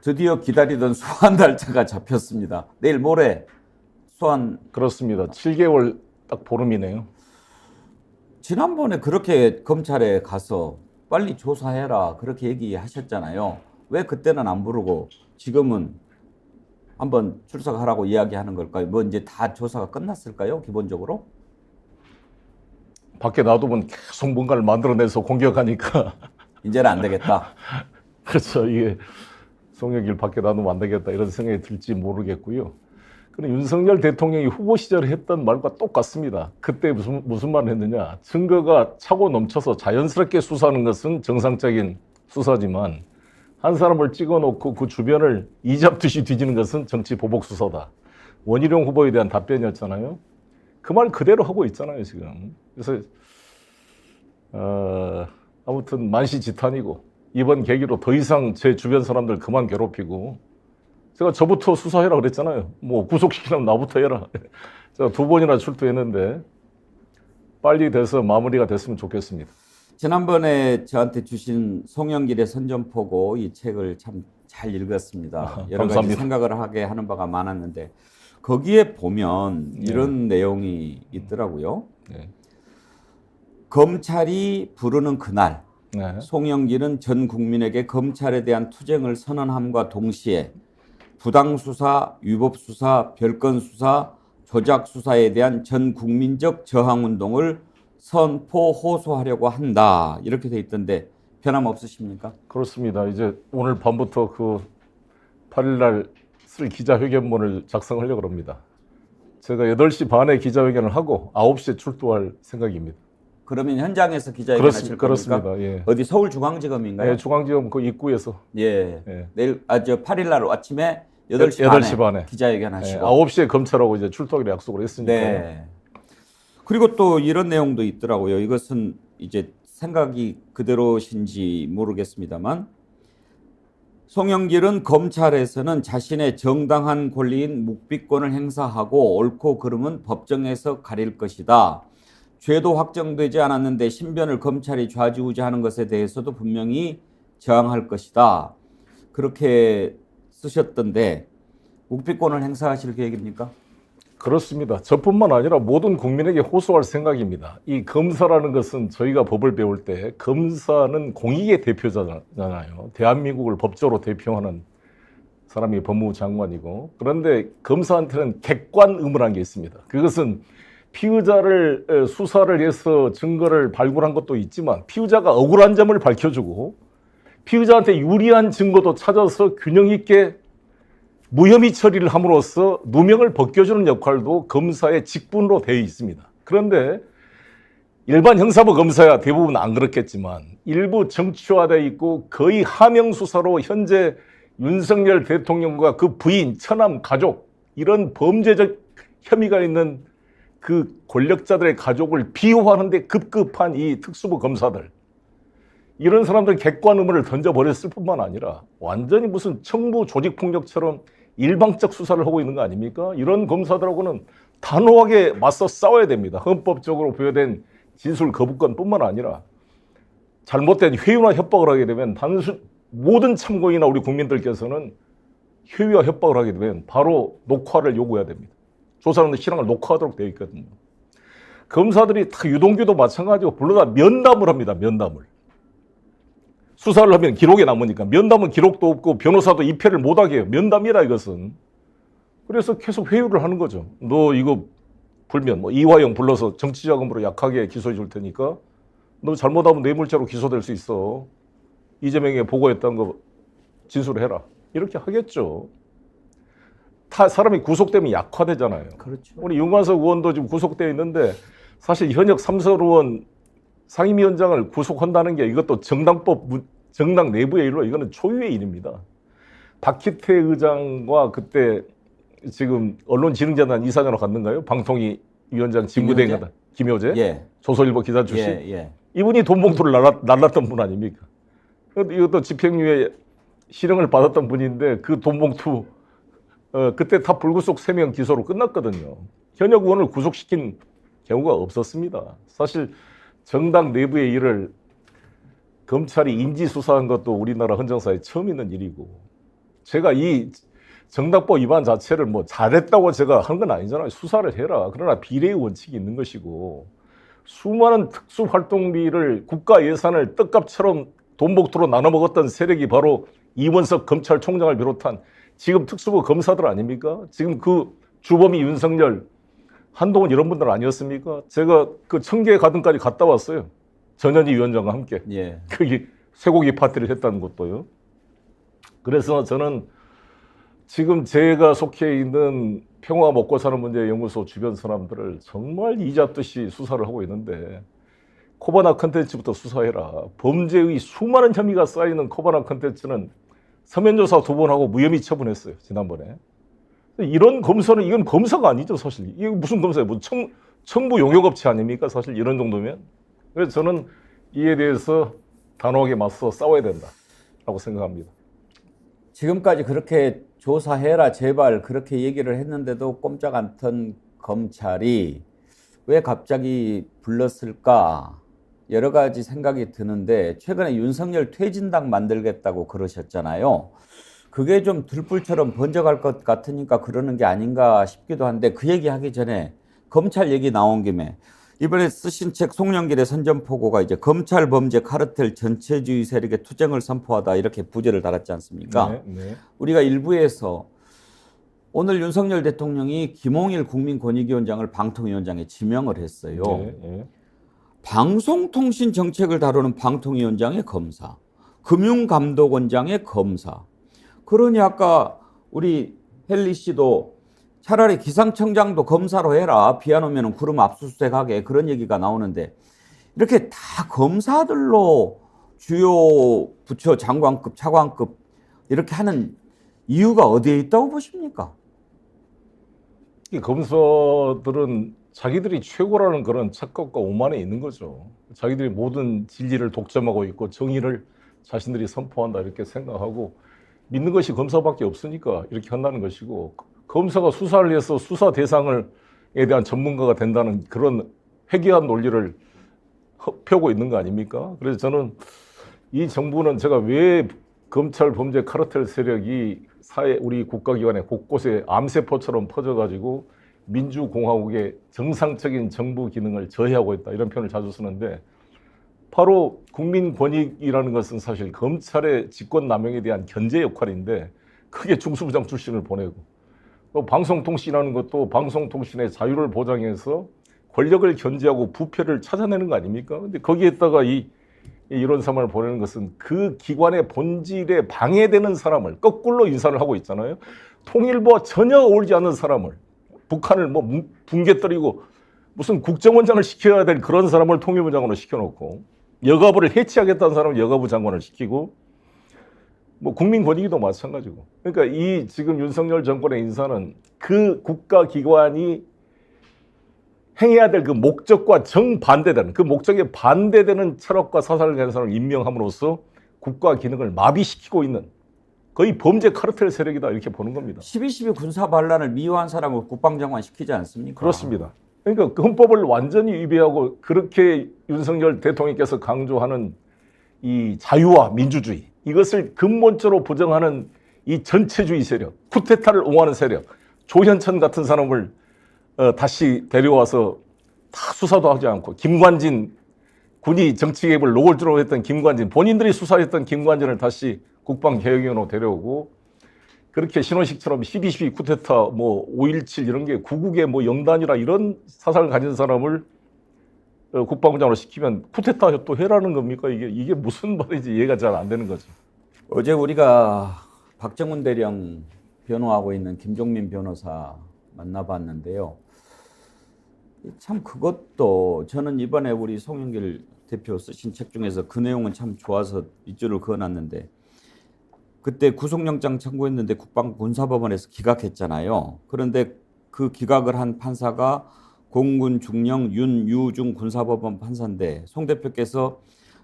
드디어 기다리던 소환 날짜가 잡혔습니다. 내일 모레 소환. 그렇습니다. 7개월 딱 보름이네요. 지난번에 그렇게 검찰에 가서 빨리 조사해라 그렇게 얘기하셨잖아요. 왜 그때는 안 부르고 지금은 한번 출석하라고 이야기하는 걸까요? 뭐 이제 다 조사가 끝났을까요? 기본적으로? 밖에 놔두면 계속 뭔가를 만들어내서 공격하니까 이제는 안 되겠다. 그렇죠. 이게 송영길 밖에 놔두면 안 되겠다 이런 생각이 들지 모르겠고요. 그럼 윤석열 대통령이 후보 시절에 했던 말과 똑같습니다. 그때 무슨 말을 했느냐. 증거가 차고 넘쳐서 자연스럽게 수사하는 것은 정상적인 수사지만 한 사람을 찍어놓고 그 주변을 이잡듯이 뒤지는 것은 정치 보복 수사다. 원희룡 후보에 대한 답변이었잖아요. 그 말 그대로 하고 있잖아요 지금. 그래서 아무튼 만시지탄이고 이번 계기로 더 이상 제 주변 사람들 그만 괴롭히고, 제가 저부터 수사해라 그랬잖아요. 뭐 구속시키려면 나부터 해라. 제가 2번이나 출두했는데 빨리 돼서 마무리가 됐으면 좋겠습니다. 지난번에 저한테 주신 송영길의 선전포고 이 책을 참 잘 읽었습니다. 여러 가지 감사합니다. 생각을 하게 하는 바가 많았는데 거기에 보면 이런 내용이 있더라고요. 네. 검찰이 부르는 그날 네. 송영길은 전 국민에게 검찰에 대한 투쟁을 선언함과 동시에 부당수사, 위법수사, 별건수사, 조작수사에 대한 전 국민적 저항운동을 선포, 호소하려고 한다. 이렇게 돼 있던데 변함없으십니까? 그렇습니다. 이제 오늘 밤부터 그 8일날 쓸 기자회견문을 작성하려고 합니다. 제가 8시 반에 기자회견을 하고 9시에 출두할 생각입니다. 그러면 현장에서 기자회견 하실 겁니까? 그렇습니다. 예. 어디 서울중앙지검인가요? 네, 중앙지검 그 입구에서. 예. 예. 내일 저 8일 날 아침에 8시 반에 기자회견 네, 하시고 9시에 검찰하고 이제 출두하기로 약속을 했으니까. 네. 그리고 또 이런 내용도 있더라고요. 이것은 이제 생각이 그대로신지 모르겠습니다만 송영길은 검찰에서는 자신의 정당한 권리인 묵비권을 행사하고 옳고 그름은 법정에서 가릴 것이다. 죄도 확정되지 않았는데 신변을 검찰이 좌지우지하는 것에 대해서도 분명히 저항할 것이다. 그렇게 쓰셨던데 묵비권을 행사하실 계획입니까? 그렇습니다. 저뿐만 아니라 모든 국민에게 호소할 생각입니다. 이 검사라는 것은 저희가 법을 배울 때 검사는 공익의 대표자잖아요. 대한민국을 법조로 대표하는 사람이 법무부 장관이고, 그런데 검사한테는 객관 의무라는 게 있습니다. 그것은 피의자를 수사를 해서 증거를 발굴한 것도 있지만 피의자가 억울한 점을 밝혀주고 피의자한테 유리한 증거도 찾아서 균형 있게 무혐의 처리를 함으로써 누명을 벗겨주는 역할도 검사의 직분으로 되어 있습니다. 그런데 일반 형사부 검사야 대부분 안 그렇겠지만 일부 정치화되어 있고 거의 하명 수사로 현재 윤석열 대통령과 그 부인, 처남, 가족 이런 범죄적 혐의가 있는 그 권력자들의 가족을 비호하는 데 급급한 이 특수부 검사들, 이런 사람들 객관 의무를 던져버렸을 뿐만 아니라 완전히 무슨 청부 조직폭력처럼 일방적 수사를 하고 있는 거 아닙니까? 이런 검사들하고는 단호하게 맞서 싸워야 됩니다. 헌법적으로 부여된 진술 거부권뿐만 아니라 잘못된 회유나 협박을 하게 되면 모든 참고인이나 우리 국민들께서는 회유와 협박을 하게 되면 바로 녹화를 요구해야 됩니다. 조사하는 실황을 녹화하도록 되어 있거든요. 검사들이 다 유동규도 마찬가지고 불러다 면담을 합니다. 면담을. 수사를 하면 기록에 남으니까. 면담은 기록도 없고 변호사도 입회를 못하게 해요. 면담이라 이것은. 그래서 계속 회유를 하는 거죠. 너 이거 불면 뭐 이화영 불러서 정치자금으로 약하게 기소해 줄 테니까 너 잘못하면 뇌물죄로 기소될 수 있어. 이재명에 보고했다는 거 진술해라. 이렇게 하겠죠. 사람이 구속되면 약화되잖아요. 그렇죠. 우리 윤관석 의원도 지금 구속되어 있는데 사실 현역 삼선 의원 상임위원장을 구속한다는 게 이것도 정당 내부의 일로 이거는 초유의 일입니다. 박희태 의장과 그때 지금 언론진흥재단 이사장으로 갔는가요? 방통위 위원장 직무대행하다 김효재, 예. 조선일보 기자 출신. 예. 이분이 돈 봉투를 날랐던 분 아닙니까? 이것도 집행유예 실형을 받았던 분인데 그 돈 봉투 그때 다 불구속 3명 기소로 끝났거든요. 현역 의원을 구속시킨 경우가 없었습니다. 사실 정당 내부의 일을 검찰이 인지수사한 것도 우리나라 헌정사에 처음 있는 일이고, 제가 이 정당법 위반 자체를 뭐 잘했다고 제가 한 건 아니잖아요. 수사를 해라. 그러나 비례의 원칙이 있는 것이고 수많은 특수활동비를 국가 예산을 떡값처럼 돈봉투로 나눠 먹었던 세력이 바로 이원석 검찰총장을 비롯한 지금 특수부 검사들 아닙니까? 지금 그 주범이 윤석열, 한동훈 이런 분들 아니었습니까? 제가 그 청계 가든까지 갔다 왔어요. 전현희 위원장과 함께. 예. 거기 쇠고기 파티를 했다는 것도요. 그래서 저는 지금 제가 속해 있는 평화 먹고 사는 문제 연구소 주변 사람들을 정말 이잡듯이 수사를 하고 있는데 코바나 컨텐츠부터 수사해라. 범죄의 수많은 혐의가 쌓이는 코바나 컨텐츠는 서면조사 2번 하고 무혐의 처분했어요. 지난번에. 이런 검사는 이건 검사가 아니죠. 사실. 이게 무슨 검사예요. 뭐 청부 용역업체 아닙니까? 사실 이런 정도면. 그래서 저는 이에 대해서 단호하게 맞서 싸워야 된다라고 생각합니다. 지금까지 그렇게 조사해라 제발 그렇게 얘기를 했는데도 꼼짝 않던 검찰이 왜 갑자기 불렀을까 여러 가지 생각이 드는데 최근에 윤석열 퇴진당 만들겠다고 그러셨잖아요. 그게 좀 들불처럼 번져갈 것 같으니까 그러는 게 아닌가 싶기도 한데 그 얘기하기 전에 검찰 얘기 나온 김에 이번에 쓰신 책 송영길의 선전포고가 이제 검찰 범죄 카르텔 전체주의 세력의 투쟁을 선포하다 이렇게 부제를 달았지 않습니까? 네, 네. 우리가 일부에서 오늘 윤석열 대통령이 김홍일 국민권익위원장을 방통위원장에 지명을 했어요. 네, 네. 방송통신 정책을 다루는 방통위원장의 검사, 금융감독원장의 검사. 그러니 아까 우리 헨리 씨도 차라리 기상청장도 검사로 해라. 비 안 오면 구름 압수수색하게 그런 얘기가 나오는데 이렇게 다 검사들로 주요 부처 장관급, 차관급 이렇게 하는 이유가 어디에 있다고 보십니까? 이 검사들은 자기들이 최고라는 그런 착각과 오만에 있는 거죠. 자기들이 모든 진리를 독점하고 있고 정의를 자신들이 선포한다 이렇게 생각하고 믿는 것이 검사밖에 없으니까 이렇게 한다는 것이고 검사가 수사를 해서 수사 대상에 대한 전문가가 된다는 그런 회귀한 논리를 펴고 있는 거 아닙니까? 그래서 저는 이 정부는 제가 왜 검찰 범죄 카르텔 세력이 사회 우리 국가기관에 곳곳에 암세포처럼 퍼져가지고 민주공화국의 정상적인 정부 기능을 저해하고 있다 이런 표현을 자주 쓰는데 바로 국민권익이라는 것은 사실 검찰의 직권남용에 대한 견제 역할인데 크게 중수부장 출신을 보내고 또 방송통신이라는 것도 방송통신의 자유를 보장해서 권력을 견제하고 부패를 찾아내는 거 아닙니까? 근데 거기에다가 이런 사람을 보내는 것은 그 기관의 본질에 방해되는 사람을 거꾸로 인사를 하고 있잖아요. 통일부와 전혀 어울리지 않는 사람을 북한을 뭐 붕괴뜨리고 무슨 국정원장을 시켜야 될 그런 사람을 통일부 장관으로 시켜놓고 여가부를 해체하겠다는 사람을 여가부 장관을 시키고 뭐 국민권익위도 마찬가지고 그러니까 이 지금 윤석열 정권의 인사는 그 국가기관이 행해야 될 그 목적과 정반대되는 그 목적에 반대되는 철학과 사상을 가진 사람을 임명함으로써 국가 기능을 마비시키고 있는 거의 범죄 카르텔 세력이다 이렇게 보는 겁니다. 12.12 군사 반란을 미화한 사람을 국방장관 시키지 않습니까? 그렇습니다. 그러니까 그 헌법을 완전히 위배하고 그렇게 윤석열 대통령께서 강조하는 이 자유와 민주주의 이것을 근본적으로 부정하는 이 전체주의 세력, 쿠데타를 옹호하는 세력, 조현천 같은 사람을 다시 데려와서 다 수사도 하지 않고 김관진 군이 정치 개입을 노골적으로 했던 김관진 본인들이 수사했던 김관진을 다시 국방개혁위원으로 데려오고 그렇게 신원식처럼 12.12 쿠데타 뭐 5.17 이런 게 구국의 뭐 영단이라 이런 사상을 가진 사람을 국방부장으로 시키면 쿠데타 또 해라는 겁니까? 이게 무슨 말인지 이해가 잘 안 되는 거죠. 어제 우리가 박정훈 대령 변호하고 있는 김종민 변호사 만나봤는데요. 참 그것도 저는 이번에 우리 송영길 대표 쓰신 책 중에서 그 내용은 참 좋아서 밑줄을 그어놨는데 그때 구속영장 청구했는데 국방군사법원에서 기각했잖아요. 그런데 그 기각을 한 판사가 공군 중령 윤유중 군사법원 판사인데 송 대표께서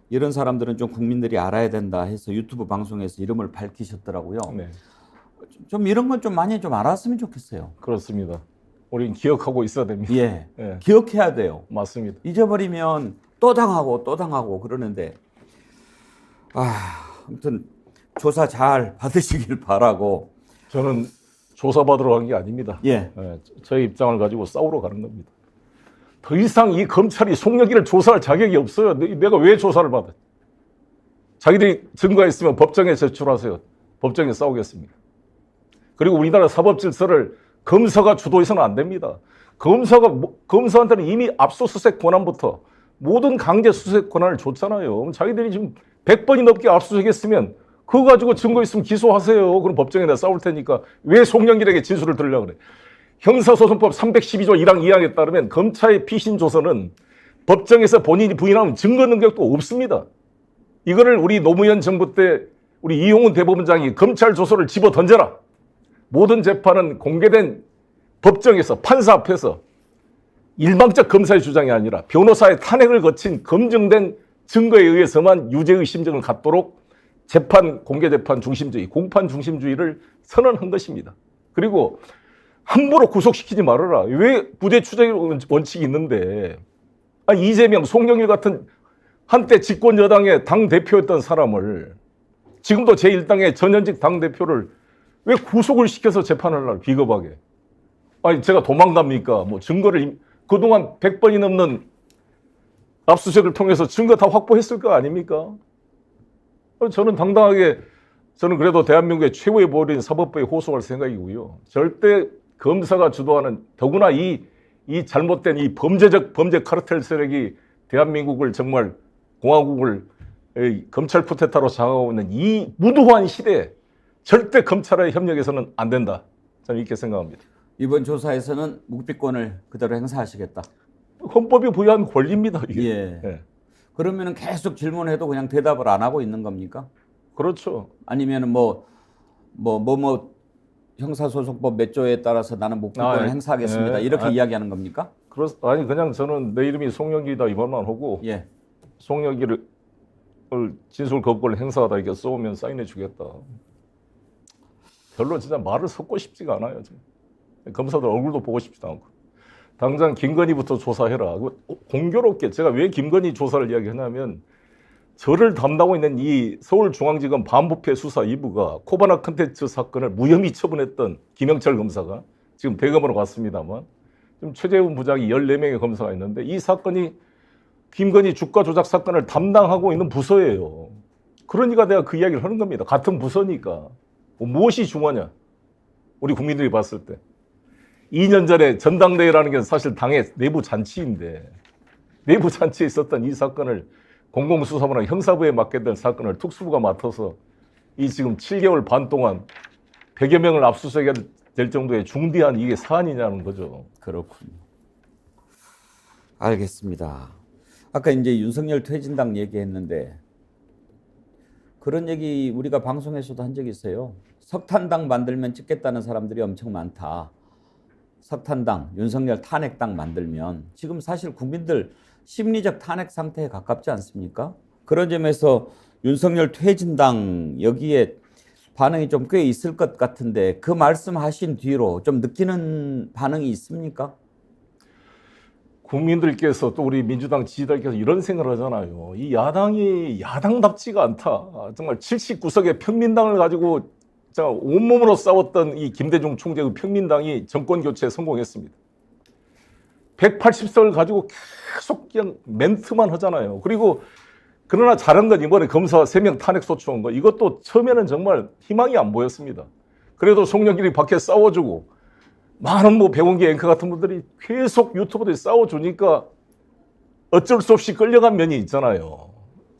이런 사람들은 좀 국민들이 알아야 된다 해서 유튜브 방송에서 이름을 밝히셨더라고요. 네. 좀 이런 건 좀 많이 좀 알았으면 좋겠어요. 그렇습니다. 우리는 기억하고 있어야 됩니다. 예, 예. 기억해야 돼요. 맞습니다. 잊어버리면 또 당하고 또 당하고 그러는데 아무튼 조사 잘 받으시길 바라고. 저는 조사받으러 간 게 아닙니다. 예. 저의 입장을 가지고 싸우러 가는 겁니다. 더 이상 이 검찰이 송영길을 조사할 자격이 없어요. 내가 왜 조사를 받아? 자기들이 증거가 있으면 법정에 제출하세요. 법정에 싸우겠습니다. 그리고 우리나라 사법 질서를 검사가 주도해서는 안 됩니다. 검사한테는 이미 압수수색 권한부터 모든 강제 수색 권한을 줬잖아요. 자기들이 지금 100번이 넘게 압수수색했으면 그거 가지고 증거 있으면 기소하세요. 그럼 법정에 내가 싸울 테니까 왜 송영길에게 진술을 들으려고 그래? 형사소송법 312조 1항 2항에 따르면 검찰의 피신 조서는 법정에서 본인이 부인하면 증거 능력도 없습니다. 이거를 우리 노무현 정부 때 우리 이용훈 대법원장이 검찰 조서를 집어 던져라. 모든 재판은 공개된 법정에서 판사 앞에서 일방적 검사의 주장이 아니라 변호사의 탄핵을 거친 검증된 증거에 의해서만 유죄의 심정을 갖도록 공개 재판 중심주의, 공판 중심주의를 선언한 것입니다. 그리고 함부로 구속시키지 말아라. 왜 부대 추적의 원칙이 있는데 이재명, 송영길 같은 한때 집권 여당의 당대표였던 사람을 지금도 제1당의 전현직 당대표를 왜 구속을 시켜서 재판을 하려고 비겁하게. 제가 도망갑니까? 뭐 증거를 그동안 100번이 넘는 압수수색을 통해서 증거 다 확보했을 거 아닙니까? 저는 당당하게 저는 그래도 대한민국의 최고의 보호인 사법부에 호소할 생각이고요. 절대 검사가 주도하는 더구나 이 잘못된 이 범죄 카르텔 세력이 대한민국을 정말 공화국을 검찰 쿠데타로 장악하고 있는 이 무도한 시대에 절대 검찰의 협력에서는 안 된다. 저는 이렇게 생각합니다. 이번 조사에서는 묵비권을 그대로 행사하시겠다. 헌법이 부여한 권리입니다. 이게. 예. 예. 그러면은 계속 질문해도 그냥 대답을 안 하고 있는 겁니까? 그렇죠. 아니면은 형사소송법 몇 조에 따라서 나는 묵비권을 행사하겠습니다. 이렇게 이야기하는 겁니까? 아니 그냥 저는 내 이름이 송영길이다 이 말만 하고 예. 송영길을 진술 거부권을 행사하다 이렇게 써오면 사인해 주겠다. 별로 진짜 말을 섞고 싶지가 않아요. 검사들 얼굴도 보고 싶지도 않고. 당장 김건희부터 조사해라. 공교롭게 제가 왜 김건희 조사를 이야기하냐면 저를 담당하고 있는 이 서울중앙지검 반부패 수사 2부가 코바나 컨텐츠 사건을 무혐의 처분했던 김영철 검사가 지금 대검으로 갔습니다만 지금 최재훈 부장이 14명의 검사가 있는데 이 사건이 김건희 주가 조작 사건을 담당하고 있는 부서예요. 그러니까 내가 그 이야기를 하는 겁니다. 같은 부서니까. 무엇이 중요하냐? 우리 국민들이 봤을 때. 2년 전에 전당대회라는 게 사실 당의 내부 잔치인데 내부 잔치에 있었던 이 사건을 공공수사부나 형사부에 맡게 된 사건을 특수부가 맡아서 이 지금 7개월 반 동안 100여 명을 압수수색해야 될 정도의 중대한 이게 사안이냐는 거죠. 그렇군요. 알겠습니다. 아까 이제 윤석열 퇴진당 얘기했는데 그런 얘기 우리가 방송에서도 한 적이 있어요. 석탄당 만들면 찍겠다는 사람들이 엄청 많다. 석탄당, 윤석열 탄핵당 만들면 지금 사실 국민들 심리적 탄핵 상태에 가깝지 않습니까? 그런 점에서 윤석열 퇴진당 여기에 반응이 좀 꽤 있을 것 같은데 그 말씀하신 뒤로 좀 느끼는 반응이 있습니까? 국민들께서 또 우리 민주당 지지자들께서 이런 생각을 하잖아요. 이 야당이 야당답지가 않다. 정말 79석의 평민당을 가지고 온몸으로 싸웠던 이 김대중 총재의 평민당이 정권 교체에 성공했습니다. 180석을 가지고 계속 그냥 멘트만 하잖아요. 그리고 그러나 잘한 건 이번에 검사 3명 탄핵 소추한 거 이것도 처음에는 정말 희망이 안 보였습니다. 그래도 송영길이 밖에 싸워주고 많은 배원기 앵커 같은 분들이 계속 유튜브에 싸워주니까 어쩔 수 없이 끌려간 면이 있잖아요.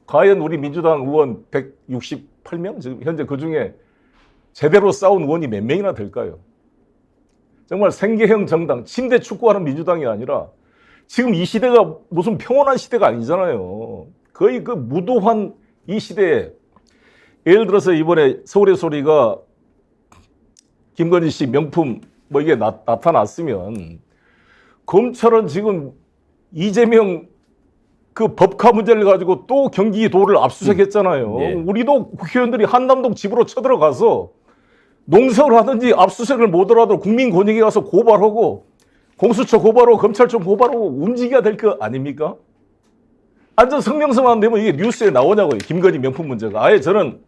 과연 우리 민주당 의원 168명 지금 현재 그중에 제대로 싸운 의원이 몇 명이나 될까요? 정말 생계형 정당, 침대 축구하는 민주당이 아니라 지금 이 시대가 무슨 평온한 시대가 아니잖아요. 거의 그 무도한 이 시대에 예를 들어서 이번에 서울의 소리가 김건희 씨 명품 이게 나타났으면 검찰은 지금 이재명 그 법카 문제를 가지고 또 경기도를 압수수색했잖아요. 네. 우리도 국회의원들이 한남동 집으로 쳐들어가서 농성을 하든지 압수수색을 못하더라도 국민권익위 가서 고발하고 공수처 고발하고 검찰청 고발하고 움직여야 될 거 아닙니까? 완전 성명서만 내면 이게 뉴스에 나오냐고요. 김건희 명품 문제가. 아예 저는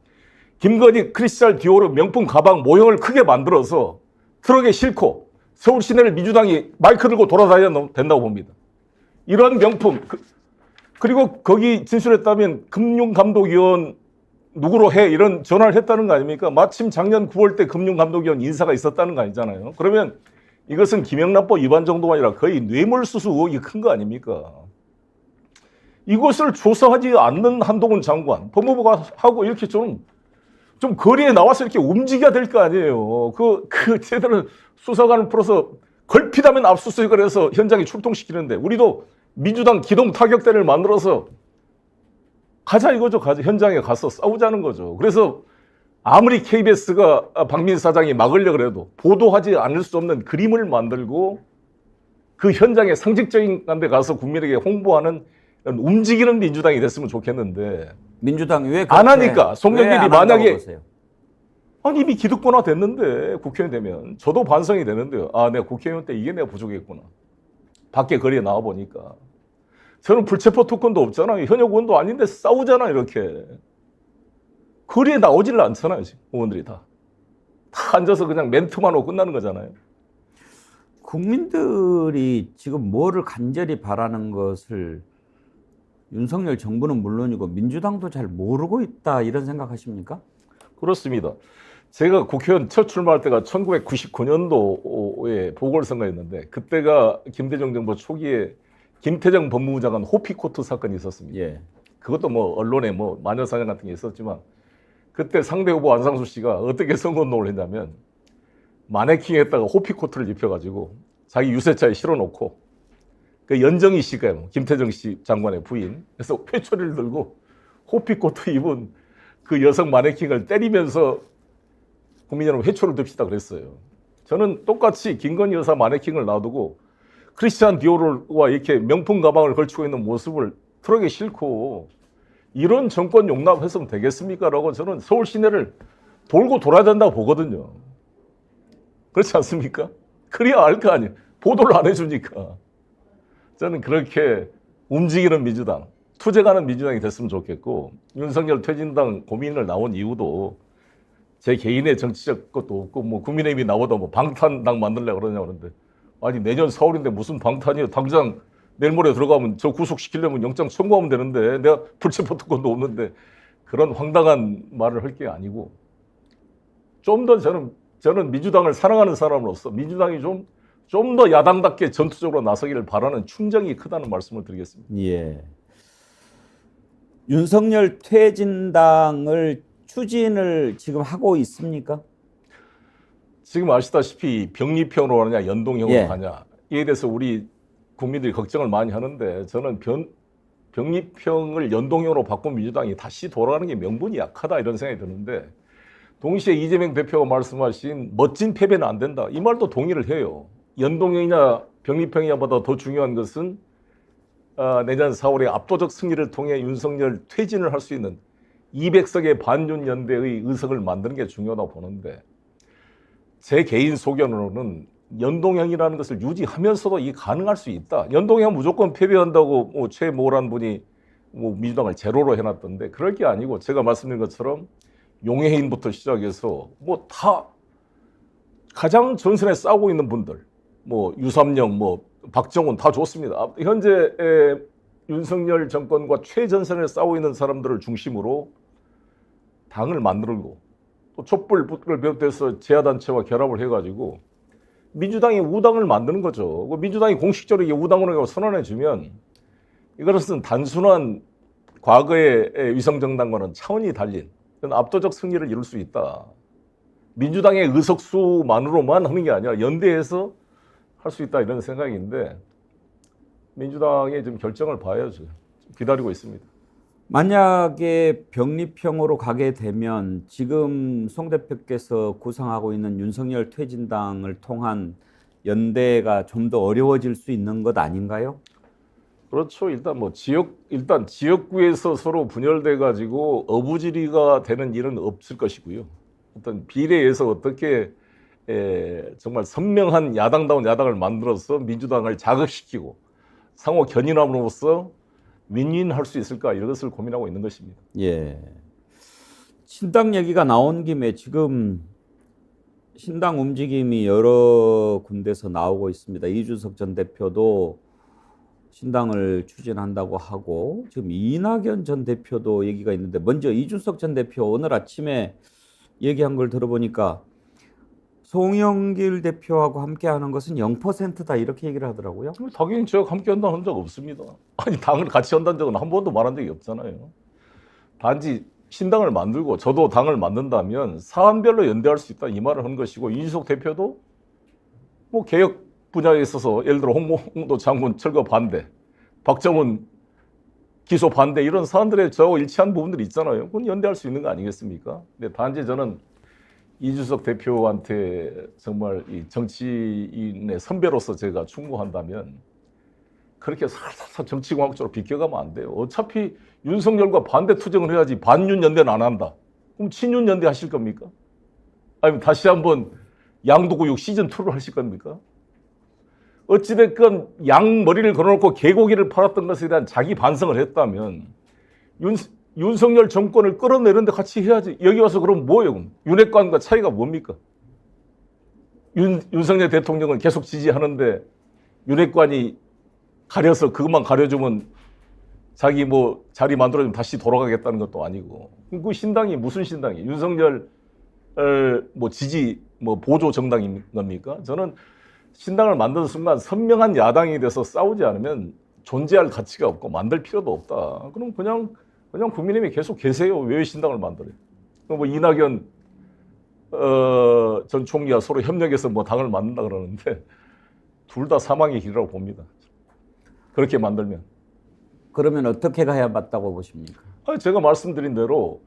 김건희 크리스탈 디오르 명품 가방 모형을 크게 만들어서 트럭에 싣고 서울 시내를 민주당이 마이크 들고 돌아다녀야 된다고 봅니다. 이런 명품, 그리고 거기 진술했다면 금융감독위원 누구로 해 이런 전화를 했다는 거 아닙니까? 마침 작년 9월 때 금융감독위원 인사가 있었다는 거 아니잖아요. 그러면 이것은 김영란법 위반 정도가 아니라 거의 뇌물수수 의혹이 큰 거 아닙니까? 이것을 조사하지 않는 한동훈 장관, 법무부가 하고 이렇게 좀 거리에 나와서 이렇게 움직여야 될 거 아니에요. 제대로 수사관을 풀어서 걸핏하면 압수수색을 해서 현장에 출동시키는데 우리도 민주당 기동 타격대를 만들어서 가자 이거죠. 현장에 가서 싸우자는 거죠. 그래서 아무리 KBS가 박민 사장이 막으려고 해도 보도하지 않을 수 없는 그림을 만들고 그 현장에 상징적인 데 가서 국민에게 홍보하는 움직이는 민주당이 됐으면 좋겠는데 민주당이 왜 안 하니까 송영길이 만약에 보세요? 아니 이미 기득권화 됐는데 국회의원 되면 저도 반성이 되는데요. 아, 내가 국회의원 때 이게 내가 부족했구나. 밖에 거리에 나와 보니까 저는 불체포 특권도 없잖아요. 현역 의원도 아닌데 싸우잖아 이렇게. 거리에 나오질 않잖아요. 지금 의원들이 다 앉아서 그냥 멘트만 하고 끝나는 거잖아요. 국민들이 지금 뭐를 간절히 바라는 것을 윤석열 정부는 물론이고 민주당도 잘 모르고 있다 이런 생각하십니까? 그렇습니다. 제가 국회의원 첫 출마할 때가 1999년도에 보궐선거였는데 그때가 김대중 정부 초기에 김태정 법무부 장관 호피코트 사건이 있었습니다. 예. 그것도 뭐 언론에 뭐 마녀사냥 같은 게 있었지만 그때 상대 후보 안상수 씨가 어떻게 선거운동을 했냐면 마네킹에다가 호피코트를 입혀가지고 자기 유세차에 실어놓고 그 연정희 씨가 김태정 씨 장관의 부인 그래서 회초리를 들고 호피코트 입은 그 여성 마네킹을 때리면서 국민 여러분 회초를 듭시다 그랬어요. 저는 똑같이 김건희 여사 마네킹을 놔두고 크리스찬 디오르와 이렇게 명품 가방을 걸치고 있는 모습을 트럭에 싣고 이런 정권 용납했으면 되겠습니까? 라고 저는 서울 시내를 돌고 돌아야 된다고 보거든요. 그렇지 않습니까? 그래야 알 거 아니에요. 보도를 안 해주니까. 저는 그렇게 움직이는 민주당, 투쟁하는 민주당이 됐으면 좋겠고 윤석열 퇴진당 고민을 나온 이유도 제 개인의 정치적 것도 없고 뭐 국민의힘이 나보다 뭐 방탄당 만들려고 그러냐고 그러는데 아니 내년 4월인데 무슨 방탄이요. 당장 내일 모레 들어가면 저 구속시키려면 영장 청구하면 되는데 내가 불체포 특권도 없는데 그런 황당한 말을 할 게 아니고 좀 더 저는 민주당을 사랑하는 사람으로서 민주당이 좀 더 야당답게 전투적으로 나서기를 바라는 충정이 크다는 말씀을 드리겠습니다. 예. 윤석열 퇴진당을 추진을 지금 하고 있습니까? 지금 아시다시피 병리평으로 가느냐 연동형으로 예. 가냐 이에 대해서 우리 국민들이 걱정을 많이 하는데 저는 병리평을 연동형으로 바꾼 민주당이 다시 돌아가는 게 명분이 약하다 이런 생각이 드는데 동시에 이재명 대표가 말씀하신 멋진 패배는 안 된다 이 말도 동의를 해요. 연동형이냐 병리평이냐보다 더 중요한 것은 내년 4월에 압도적 승리를 통해 윤석열 퇴진을 할 수 있는 200석의 반윤연대의 의석을 만드는 게 중요하다고 보는데 제 개인 소견으로는 연동형이라는 것을 유지하면서도 이게 가능할 수 있다. 연동형 무조건 패배한다고 뭐 최모란 분이 뭐 민주당을 제로로 해놨던데 그럴 게 아니고 제가 말씀드린 것처럼 용해인부터 시작해서 뭐 다 가장 전선에 싸우고 있는 분들 뭐 유삼영 뭐 박정훈 다 좋습니다. 현재 윤석열 정권과 최전선에 싸우고 있는 사람들을 중심으로 당을 만들고 또 촛불을 비롯해서 제야단체와 결합을 해가지고 민주당이 우당을 만드는 거죠. 민주당이 공식적으로 우당으로 선언해주면 이것은 단순한 과거의 위성정당과는 차원이 달린 압도적 승리를 이룰 수 있다. 민주당의 의석수만으로만 하는 게 아니라 연대해서 할 수 있다 이런 생각인데 민주당의 좀 결정을 봐야죠. 기다리고 있습니다. 만약에 병리평으로 가게 되면 지금 송 대표께서 구상하고 있는 윤석열 퇴진당을 통한 연대가 좀 더 어려워질 수 있는 것 아닌가요? 그렇죠. 일단 지역구에서 서로 분열돼 가지고 어부지리가 되는 일은 없을 것이고요. 어떤 비례에서 어떻게 정말 선명한 야당다운 야당을 만들어서 민주당을 자극시키고 상호 견인함으로써 윈윈할 수 있을까 이런 것을 고민하고 있는 것입니다. 예. 신당 얘기가 나온 김에 지금 신당 움직임이 여러 군데서 나오고 있습니다. 이준석 전 대표도 신당을 추진한다고 하고 지금 이낙연 전 대표도 얘기가 있는데 먼저 이준석 전 대표 오늘 아침에 얘기한 걸 들어보니까 송영길 대표하고 함께하는 것은 0%다 이렇게 얘기를 하더라고요. 당연히 제가 함께 한다는 적 없습니다. 아니 당을 같이 한다는 적은 한 번도 말한 적이 없잖아요. 단지 신당을 만들고 저도 당을 만든다면 사안별로 연대할 수 있다 이 말을 한 것이고 이준석 대표도 뭐 개혁 분야에 있어서 예를 들어 홍문도 장군 철거 반대, 박정훈 기소 반대 이런 사안들에 저하고 일치한 부분들이 있잖아요. 그건 연대할 수 있는 거 아니겠습니까? 근데 단지 저는 이준석 대표한테 정말 이 정치인의 선배로서 제가 충고한다면 그렇게 살살 정치공학적으로 비껴가면 안 돼요. 어차피 윤석열과 반대 투쟁을 해야지 반윤 연대는 안 한다. 그럼 친윤 연대 하실 겁니까? 아니면 다시 한번 양도구육 시즌2를 하실 겁니까? 어찌됐건 양 머리를 걸어놓고 개고기를 팔았던 것에 대한 자기 반성을 했다면 윤석열 정권을 끌어내는데 같이 해야지. 여기 와서 그럼 뭐예요? 윤핵관과 차이가 뭡니까? 윤석열 대통령은 계속 지지하는데 윤핵관이 가려서 그것만 가려주면 자기 뭐 자리 만들어주면 다시 돌아가겠다는 것도 아니고. 그 신당이 무슨 신당이에요? 윤석열 뭐 지지 뭐 보조 정당인 겁니까? 저는 신당을 만드는 순간 선명한 야당이 돼서 싸우지 않으면 존재할 가치가 없고 만들 필요도 없다. 그럼 그냥 국민의힘이 계속 계세요. 왜 신당을 만들어요? 뭐 이낙연 전 총리와 서로 협력해서 뭐 당을 만든다 그러는데 둘 다 사망의 길이라고 봅니다. 그렇게 만들면. 그러면 어떻게 가야 맞다고 보십니까? 제가 말씀드린 대로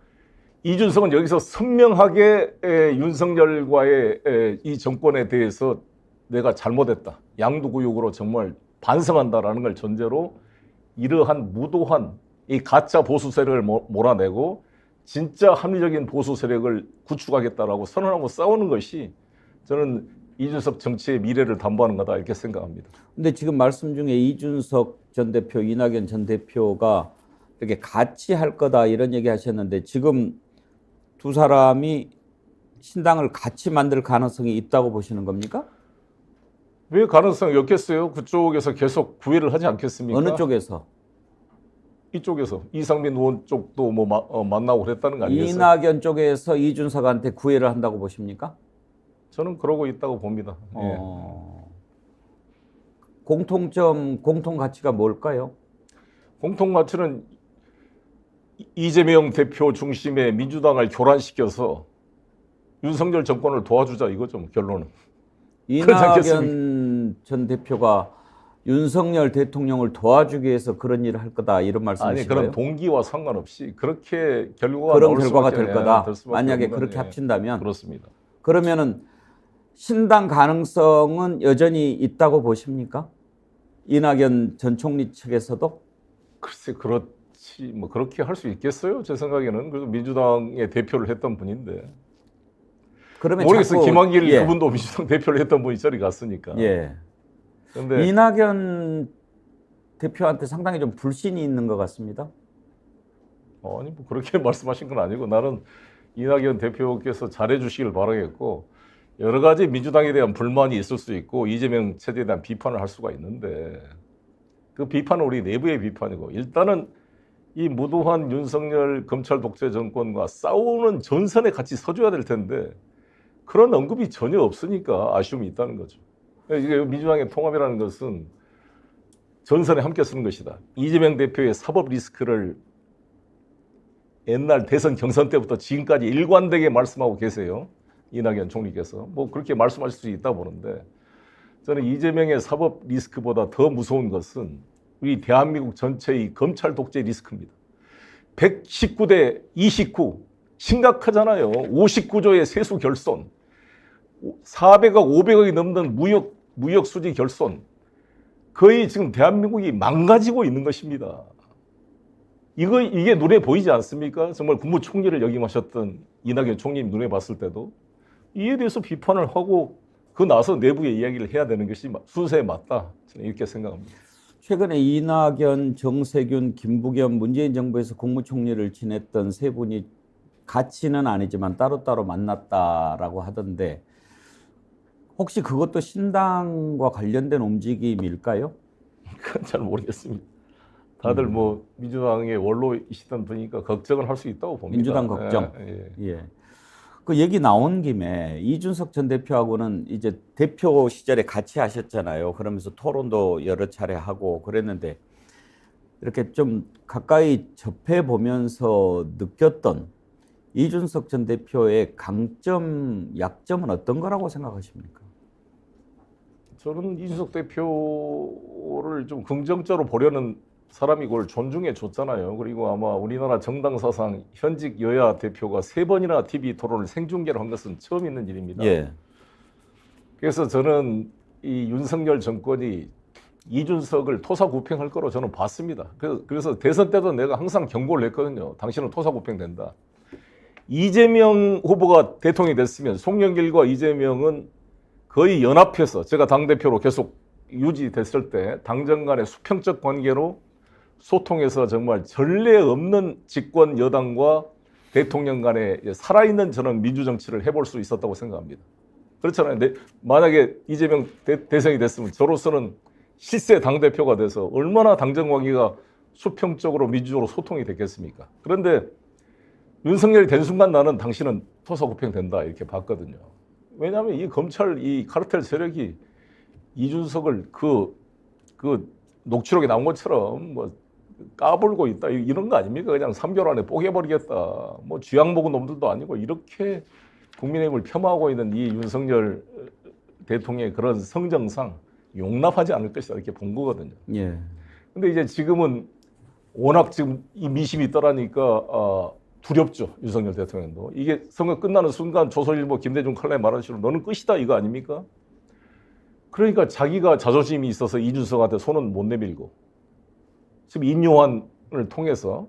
이준석은 여기서 선명하게 윤석열과의 이 정권에 대해서 내가 잘못했다. 양두구육으로 정말 반성한다라는 걸 전제로 이러한 무도한 이 가짜 보수 세력을 몰아내고 진짜 합리적인 보수 세력을 구축하겠다라고 선언하고 싸우는 것이 저는 이준석 정치의 미래를 담보하는 거다 이렇게 생각합니다. 근데 지금 말씀 중에 이준석 전 대표, 이낙연 전 대표가 이렇게 같이 할 거다 이런 얘기 하셨는데 지금 두 사람이 신당을 같이 만들 가능성이 있다고 보시는 겁니까? 왜 가능성이 없겠어요? 그쪽에서 계속 구애를 하지 않겠습니까? 어느 쪽에서? 이쪽에서 이상민 의원 쪽도 뭐 만나고 그랬다는 거 아니겠어요? 이낙연 쪽에서 이준석한테 구애를 한다고 보십니까? 저는 그러고 있다고 봅니다. 예. 공통 가치가 뭘까요? 공통 가치는 이재명 대표 중심의 민주당을 교란시켜서 윤석열 정권을 도와주자 이거죠, 결론은. 이낙연 전 대표가 윤석열 대통령을 도와주기 위해서 그런 일을 할 거다 이런 말씀이신가요? 아니 그런 동기와 상관없이 그렇게 결과가 그런 나올 결과가 수밖에, 될 거다. 될 수밖에 만약에 없는 그렇게 건, 합친다면 그렇습니다. 그러면은 신당 가능성은 여전히 있다고 보십니까? 이낙연 전 총리 측에서도? 글쎄 그렇지 뭐 그렇게 할 수 있겠어요? 제 생각에는 그래도 민주당의 대표를 했던 분인데. 그러면 모르겠어요. 김한길 예. 그분도 민주당 대표를 했던 분이 저리 갔으니까. 예. 근데 이낙연 대표한테 상당히 좀 불신이 있는 것 같습니다. 아니 뭐 그렇게 말씀하신 건 아니고 나는 이낙연 대표께서 잘해 주시길 바라겠고 여러 가지 민주당에 대한 불만이 있을 수 있고 이재명 체제에 대한 비판을 할 수가 있는데 그 비판은 우리 내부의 비판이고 일단은 이 무도한 윤석열 검찰 독재 정권과 싸우는 전선에 같이 서줘야 될 텐데 그런 언급이 전혀 없으니까 아쉬움이 있다는 거죠. 이게 민주당의 통합이라는 것은 전선에 함께 쓰는 것이다. 이재명 대표의 사법 리스크를 옛날 대선 경선 때부터 지금까지 일관되게 말씀하고 계세요. 이낙연 총리께서. 뭐 그렇게 말씀하실 수 있다 보는데 저는 이재명의 사법 리스크보다 더 무서운 것은 우리 대한민국 전체의 검찰 독재 리스크입니다. 119대 29 심각하잖아요. 59조의 세수 결손 400억 500억이 넘는 무역 수지 결손 거의 지금 대한민국이 망가지고 있는 것입니다. 이게 눈에 보이지 않습니까? 정말 국무총리를 역임하셨던 이낙연 총리님 눈에 봤을 때도 이에 대해서 비판을 하고 그 나서 내부의 이야기를 해야 되는 것이 순서에 맞다. 저는 이렇게 생각합니다. 최근에 이낙연, 정세균, 김부겸 문재인 정부에서 국무총리를 지냈던 세 분이 같이는 아니지만 따로따로 만났다라고 하던데 혹시 그것도 신당과 관련된 움직임일까요? 그건 잘 모르겠습니다. 다들 뭐 민주당의 원로이시던 분이니까 걱정을 할 수 있다고 봅니다. 민주당 걱정. 예. 그 얘기 나온 김에 이준석 전 대표하고는 이제 대표 시절에 같이 하셨잖아요. 그러면서 토론도 여러 차례 하고 그랬는데 이렇게 좀 가까이 접해 보면서 느꼈던 이준석 전 대표의 강점, 약점은 어떤 거라고 생각하십니까? 저는 이준석 대표를 좀 긍정적으로 보려는 사람이 그걸 존중해 줬잖아요. 그리고 아마 우리나라 정당 사상 현직 여야 대표가 3번이나 TV 토론을 생중계로 한 것은 처음 있는 일입니다. 예. 그래서 저는 이 윤석열 정권이 이준석을 토사구팽할 거로 저는 봤습니다. 그래서 대선 때도 내가 항상 경고를 했거든요. 당신은 토사구팽된다. 이재명 후보가 대통령이 됐으면 송영길과 이재명은 거의 연합해서 제가 당대표로 계속 유지됐을 때 당정 간의 수평적 관계로 소통해서 정말 전례 없는 집권 여당과 대통령 간에 살아있는 저는 민주정치를 해볼 수 있었다고 생각합니다. 그렇잖아요. 만약에 이재명 대선이 됐으면 저로서는 실세 당대표가 돼서 얼마나 당정 관계가 수평적으로 민주적으로 소통이 됐겠습니까? 그런데 윤석열이 된 순간 나는 당신은 토사구팽 된다 이렇게 봤거든요. 왜냐하면 이 검찰 이 카르텔 세력이 이준석을 그 녹취록에 나온 것처럼 뭐 까불고 있다 이런 거 아닙니까? 그냥 3개월 안에 뽀개버리겠다. 뭐 쥐약 먹은 놈들도 아니고 이렇게 국민의힘을 폄하하고 있는 이 윤석열 대통령의 그런 성정상 용납하지 않을 것이다 이렇게 본 거거든요. 예. 근데 이제 지금은 워낙 지금 이 미심이 떠나니까 두렵죠. 윤석열 대통령도. 이게 선거 끝나는 순간 조선일보 김대중 칼럼에 말한 식으로 너는 끝이다 이거 아닙니까? 그러니까 자기가 자존심이 있어서 이준석한테 손은 못 내밀고 지금 인요한을 통해서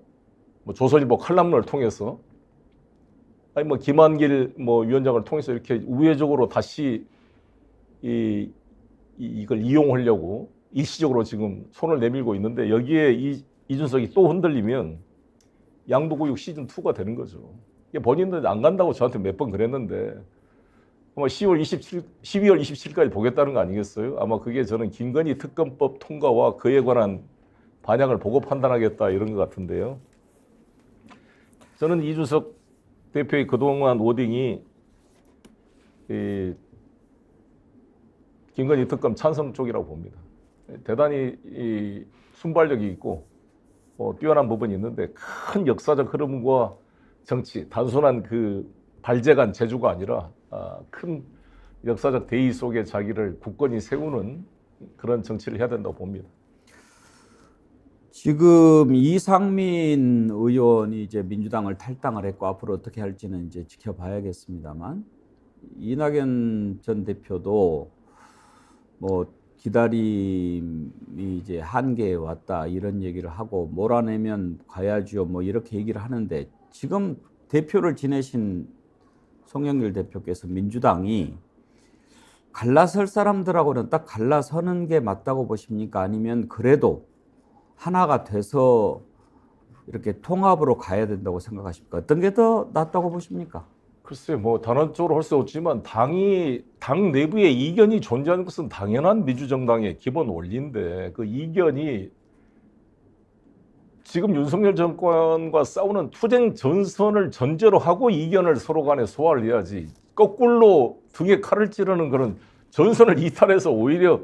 뭐 조선일보 칼럼을 통해서 아니 뭐 김한길 뭐 위원장을 통해서 이렇게 우회적으로 다시 이걸 이용하려고 일시적으로 지금 손을 내밀고 있는데 여기에 이준석이 또 흔들리면 양도구육 시즌2가 되는 거죠. 본인들 안 간다고 저한테 몇 번 그랬는데 아마 12월 27일까지 보겠다는 거 아니겠어요? 아마 그게 저는 김건희 특검법 통과와 그에 관한 반향을 보고 판단하겠다 이런 것 같은데요. 저는 이준석 대표의 그동안 워딩이 김건희 특검 찬성 쪽이라고 봅니다. 대단히 순발력이 있고 뛰어난 부분이 있는데 큰 역사적 흐름과 정치, 단순한 그 발제간 재주가 아니라 큰 역사적 대의 속에 자기를 굳건히 세우는 그런 정치를 해야 된다고 봅니다. 지금 이상민 의원이 이제 민주당을 탈당을 했고 앞으로 어떻게 할지는 이제 지켜봐야겠습니다만 이낙연 전 대표도 뭐 기다림이 이제 한계에 왔다 이런 얘기를 하고 몰아내면 가야지요 뭐 이렇게 얘기를 하는데 지금 대표를 지내신 송영길 대표께서 민주당이 갈라설 사람들하고는 딱 갈라서는 게 맞다고 보십니까? 아니면 그래도 하나가 돼서 이렇게 통합으로 가야 된다고 생각하십니까? 어떤 게 더 낫다고 보십니까? 글쎄 뭐 단언적으로 할 수 없지만 당 내부에 이견이 존재하는 것은 당연한 민주정당의 기본 원리인데 그 이견이 지금 윤석열 정권과 싸우는 투쟁 전선을 전제로 하고 이견을 서로 간에 소화를 해야지 거꾸로 등에 칼을 찌르는 그런 전선을 이탈해서 오히려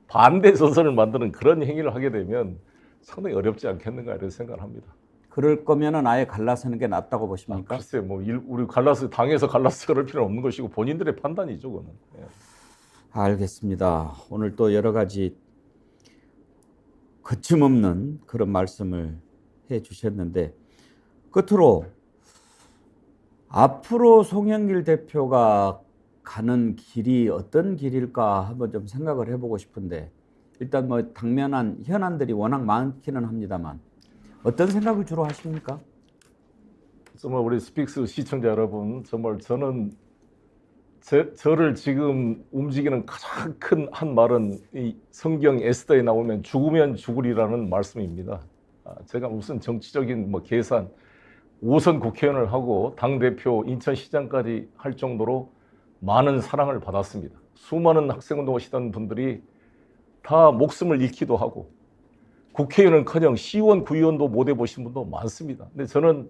반대 전선을 만드는 그런 행위를 하게 되면 상당히 어렵지 않겠는가 이런 생각을 합니다. 그럴 거면은 아예 갈라서는 게 낫다고 보십니까? 글쎄 뭐 우리 당에서 갈라서 그럴 필요는 없는 것이고 본인들의 판단이죠, 그거는. 예. 알겠습니다. 오늘 또 여러 가지 거침없는 그런 말씀을 해 주셨는데 끝으로 앞으로 송영길 대표가 가는 길이 어떤 길일까 한번 좀 생각을 해보고 싶은데 일단 뭐 당면한 현안들이 워낙 많기는 합니다만 어떤 생각을 주로 하십니까? 정말 우리 스픽스 시청자 여러분, 정말 저는 저를 지금 움직이는 가장 큰 한 말은 이 성경 에스더에 나오면 죽으면 죽으리라는 말씀입니다. 제가 무슨 정치적인 뭐 계산, 5선 국회의원을 하고 당대표 인천시장까지 할 정도로 많은 사랑을 받았습니다. 수많은 학생운동하시던 분들이 다 목숨을 잃기도 하고 국회의원은커녕 시의원, 구의원도 못 해보신 분도 많습니다. 근데 저는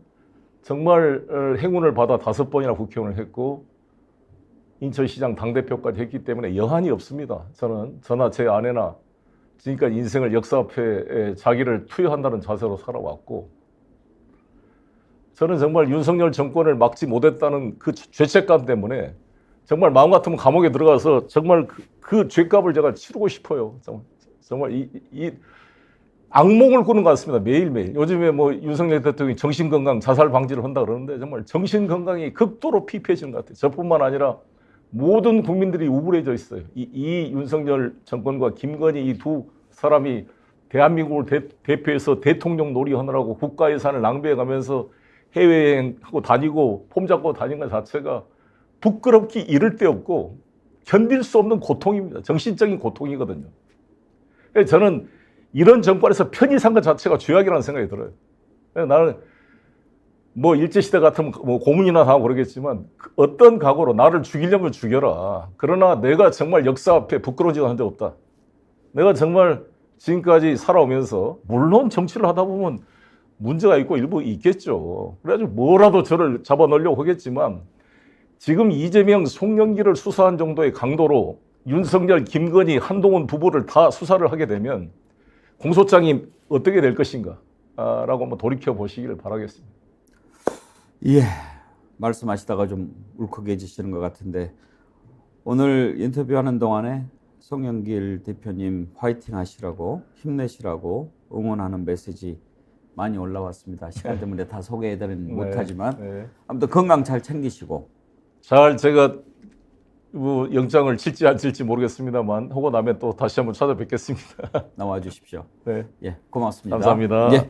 정말 행운을 받아 5번이나 국회의원을 했고 인천시장 당대표까지 했기 때문에 여한이 없습니다. 저나 제 아내나 지금까지 인생을 역사 앞에 자기를 투여한다는 자세로 살아왔고 저는 정말 윤석열 정권을 막지 못했다는 그 죄책감 때문에 정말 마음 같으면 감옥에 들어가서 정말 그 죄값을 제가 치르고 싶어요. 정말 이 악몽을 꾸는 것 같습니다. 매일매일. 요즘에 뭐 윤석열 대통령이 정신건강 자살 방지를 한다 그러는데 정말 정신건강이 극도로 피폐해지는 것 같아요. 저뿐만 아니라 모든 국민들이 우울해져 있어요. 이 윤석열 정권과 김건희 이 두 사람이 대한민국을 대표해서 대통령 놀이하느라고 국가 예산을 낭비해가면서 해외여행하고 다니고 폼 잡고 다니는 것 자체가 부끄럽기 이를 데 없고 견딜 수 없는 고통입니다. 정신적인 고통이거든요. 그래서 저는 이런 정권에서 편히 산 것 자체가 죄악이라는 생각이 들어요. 나는 뭐 일제시대 같으면 뭐 고문이나 하고 그러겠지만 어떤 각오로 나를 죽이려면 죽여라. 그러나 내가 정말 역사 앞에 부끄러워지고 한 적 없다. 내가 정말 지금까지 살아오면서 물론 정치를 하다 보면 문제가 있고 일부 있겠죠. 그래가지고 뭐라도 저를 잡아넣으려고 하겠지만 지금 이재명, 송영길을 수사한 정도의 강도로 윤석열, 김건희, 한동훈 부부를 다 수사를 하게 되면 공소장이 어떻게 될 것인가 라고 한번 돌이켜 보시기를 바라겠습니다. 예, 말씀하시다가 좀 울컥해지시는 것 같은데 오늘 인터뷰하는 동안에 송영길 대표님 화이팅 하시라고 힘내시라고 응원하는 메시지 많이 올라왔습니다. 시간 때문에 다 소개해드리는 못하지만 아무튼 건강 잘 챙기시고 잘 제가 뭐 영장을 칠지 안 칠지 모르겠습니다만 하고 나면 또 다시 한번 찾아뵙겠습니다. 나와 주십시오. 네. 예, 고맙습니다. 감사합니다. 예.